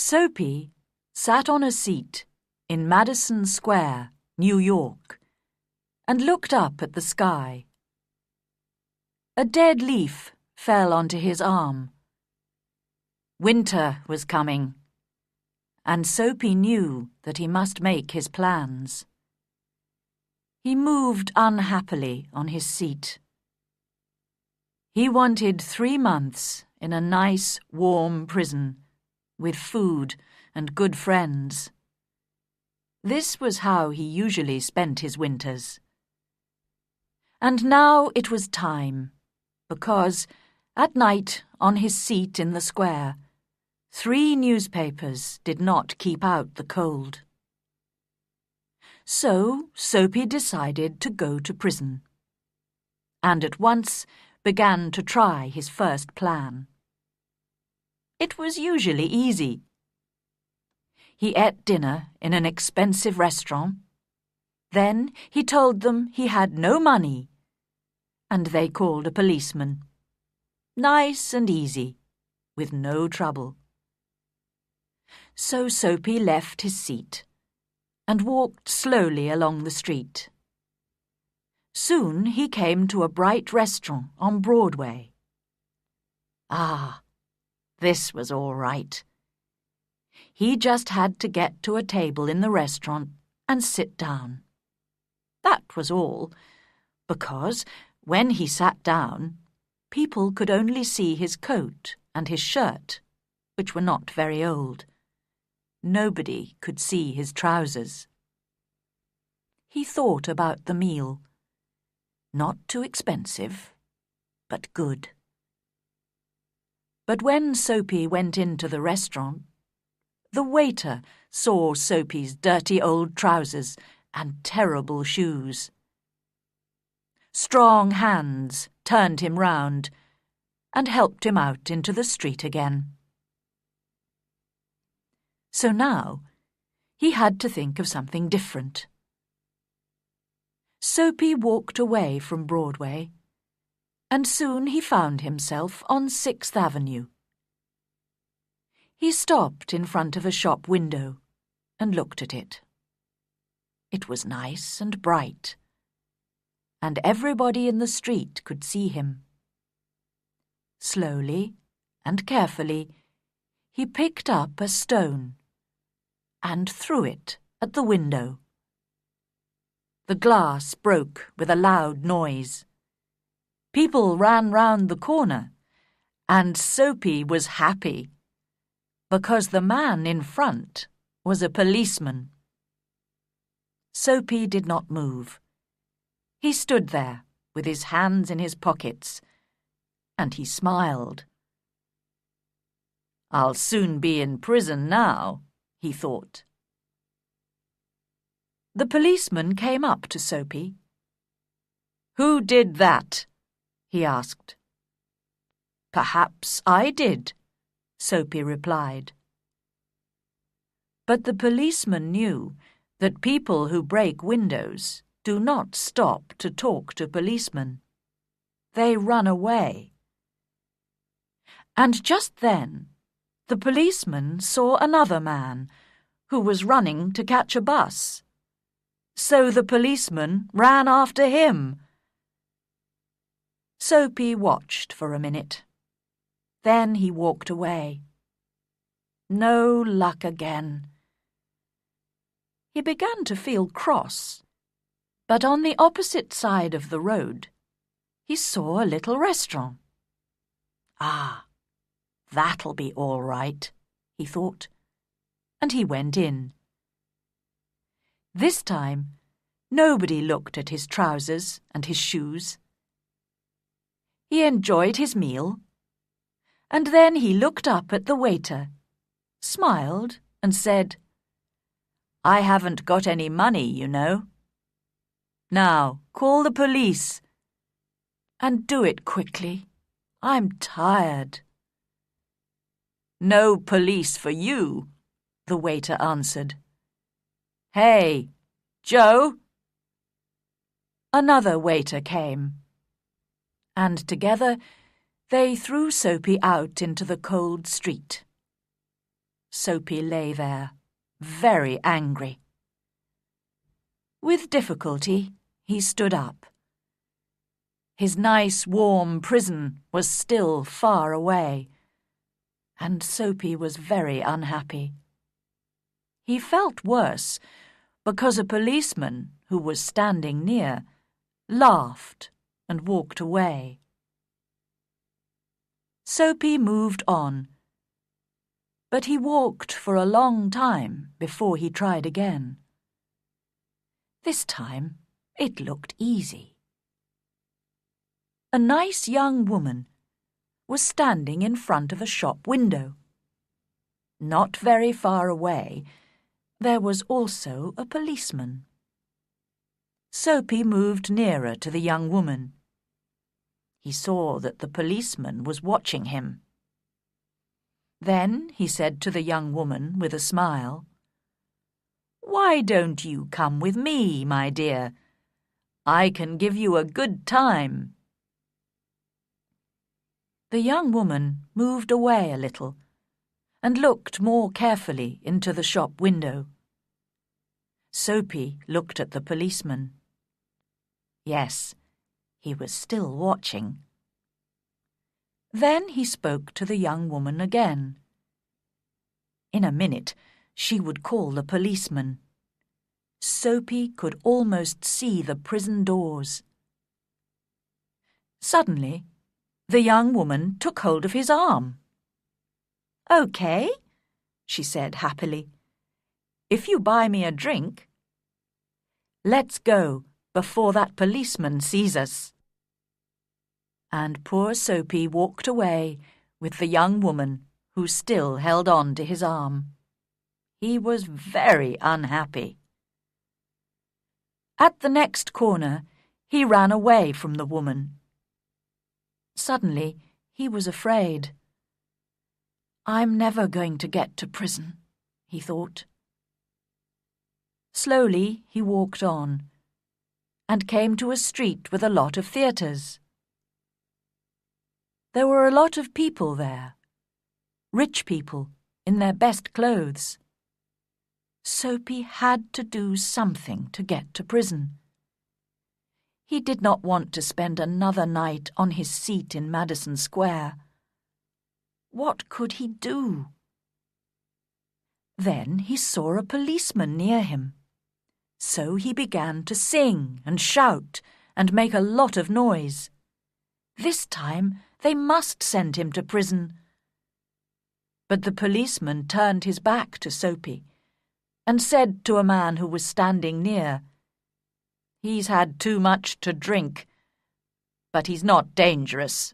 Soapy sat on a seat in Madison Square, New York, and looked up at the sky. A dead leaf fell onto his arm. Winter was coming, and Soapy knew that he must make his plans. He moved unhappily on his seat. He wanted 3 months in a nice, warm prison, with food and good friends. This was how he usually spent his winters. And now it was time, because, at night on his seat in the square, 3 newspapers did not keep out the cold. So Soapy decided to go to prison, and at once began to try his first plan. It was usually easy. He ate dinner in an expensive restaurant. Then he told them he had no money, and they called a policeman. Nice and easy, with no trouble. So Soapy left his seat and walked slowly along the street. Soon he came to a bright restaurant on Broadway. Ah, this was all right. He just had to get to a table in the restaurant and sit down. That was all, because when he sat down, people could only see his coat and his shirt, which were not very old. Nobody could see his trousers. He thought about the meal. Not too expensive, but good. But when Soapy went into the restaurant, the waiter saw Soapy's dirty old trousers and terrible shoes. Strong hands turned him round and helped him out into the street again. So now he had to think of something different. Soapy walked away from Broadway, and soon he found himself on 6th Avenue. He stopped in front of a shop window and looked at it. It was nice and bright, and everybody in the street could see him. Slowly and carefully, he picked up a stone and threw it at the window. The glass broke with a loud noise. People ran round the corner, and Soapy was happy, because the man in front was a policeman. Soapy did not move. He stood there with his hands in his pockets, and he smiled. "I'll soon be in prison now," he thought. The policeman came up to Soapy. "Who did that?" he asked. "Perhaps I did," Soapy replied. But the policeman knew that people who break windows do not stop to talk to policemen. They run away. And just then, the policeman saw another man who was running to catch a bus. So the policeman ran after him. Soapy watched for a minute. Then he walked away. No luck again. He began to feel cross, but on the opposite side of the road, he saw a little restaurant. Ah, that'll be all right, he thought, and he went in. This time, nobody looked at his trousers and his shoes. He enjoyed his meal, and then he looked up at the waiter, smiled, and said, "I haven't got any money, you know. Now, call the police. And do it quickly. I'm tired." "No police for you," the waiter answered. "Hey, Joe!" Another waiter came, and together they threw Soapy out into the cold street. Soapy lay there, very angry. With difficulty, he stood up. His nice, warm prison was still far away, and Soapy was very unhappy. He felt worse because a policeman who was standing near laughed and walked away. Soapy moved on, but he walked for a long time before he tried again. This time it looked easy. A nice young woman was standing in front of a shop window. Not very far away, there was also a policeman. Soapy moved nearer to the young woman. He saw that the policeman was watching him. Then he said to the young woman with a smile, "Why don't you come with me, my dear? I can give you a good time." The young woman moved away a little and looked more carefully into the shop window. Soapy looked at the policeman. Yes, he was still watching. Then he spoke to the young woman again. In a minute, she would call the policeman. Soapy could almost see the prison doors. Suddenly, the young woman took hold of his arm. "Okay," she said happily. "If you buy me a drink. Let's go before that policeman sees us." And poor Soapy walked away with the young woman who still held on to his arm. He was very unhappy. At the next corner, he ran away from the woman. Suddenly, he was afraid. "I'm never going to get to prison," he thought. Slowly, he walked on and came to a street with a lot of theatres. There were a lot of people there, rich people in their best clothes. Soapy had to do something to get to prison. He did not want to spend another night on his seat in Madison Square. What could he do? Then he saw a policeman near him. So he began to sing and shout and make a lot of noise. This time they must send him to prison. But the policeman turned his back to Soapy and said to a man who was standing near, "He's had too much to drink, but he's not dangerous.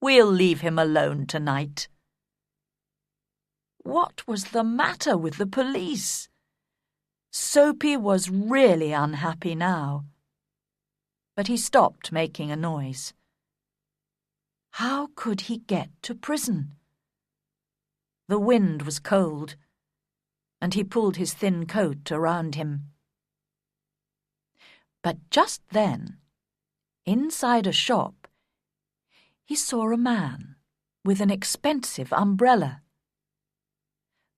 We'll leave him alone tonight." What was the matter with the police? Soapy was really unhappy now. But he stopped making a noise. How could he get to prison? The wind was cold, and he pulled his thin coat around him. But just then, inside a shop, he saw a man with an expensive umbrella.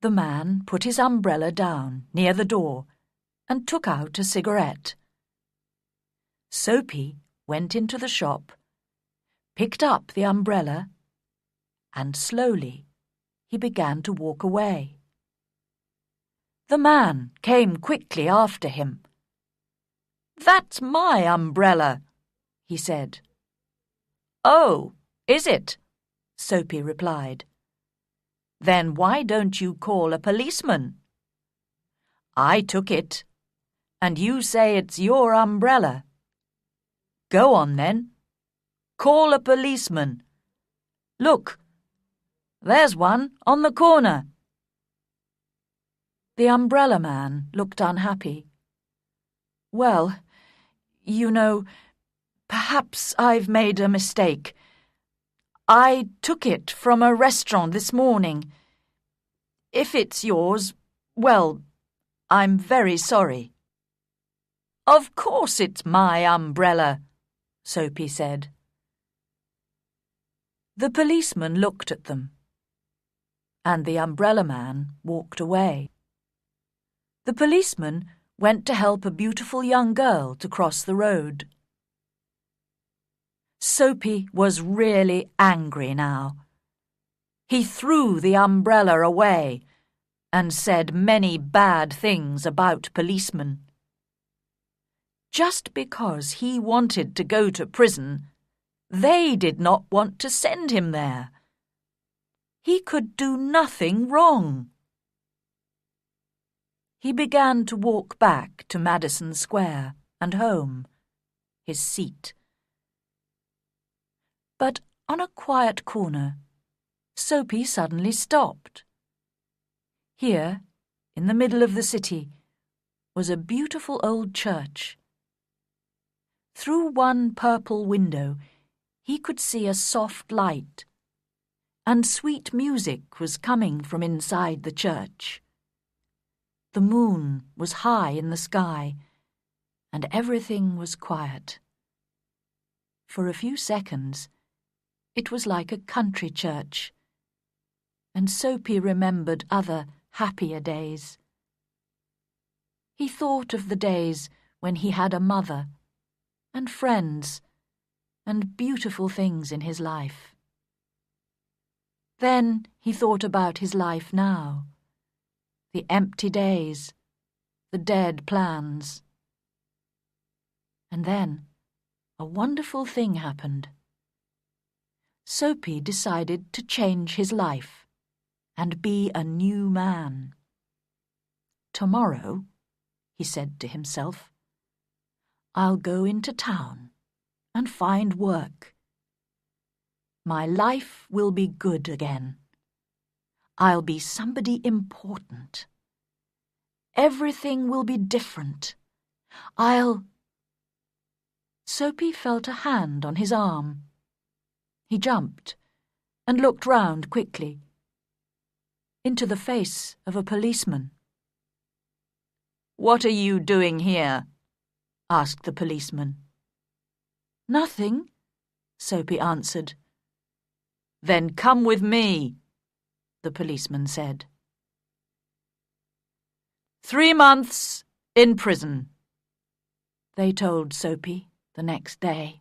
The man put his umbrella down near the door and took out a cigarette. Soapy went into the shop, picked up the umbrella, and slowly he began to walk away. The man came quickly after him. "That's my umbrella," he said. "Oh, is it?" Soapy replied. "Then why don't you call a policeman? I took it, and you say it's your umbrella. Go on then. Call a policeman. Look, there's one on the corner." The umbrella man looked unhappy. "Well, you know, perhaps I've made a mistake. I took it from a restaurant this morning. If it's yours, well, I'm very sorry." "Of course it's my umbrella," Soapy said. The policeman looked at them. and the umbrella man walked away. The policeman went to help a beautiful young girl to cross the road. Soapy was really angry now. He threw the umbrella away and said many bad things about policemen. Just because he wanted to go to prison, they did not want to send him there. He could do nothing wrong. He began to walk back to Madison Square and home, his seat. But on a quiet corner, Soapy suddenly stopped. Here, in the middle of the city, was a beautiful old church. Through one purple window, he could see a soft light, and sweet music was coming from inside the church. The moon was high in the sky, and everything was quiet. For a few seconds, it was like a country church, and Soapy remembered other, happier days. He thought of the days when he had a mother, and friends, and beautiful things in his life. Then he thought about his life now, the empty days, the dead plans. And then a wonderful thing happened. Soapy decided to change his life and be a new man. Tomorrow, he said to himself, I'll go into town and find work. My life will be good again. I'll be somebody important. Everything will be different. Soapy felt a hand on his arm. He jumped and looked round quickly into the face of a policeman. "What are you doing here?" asked the policeman. "Nothing," Soapy answered. "Then come with me," the policeman said. 3 months in prison, they told Soapy the next day.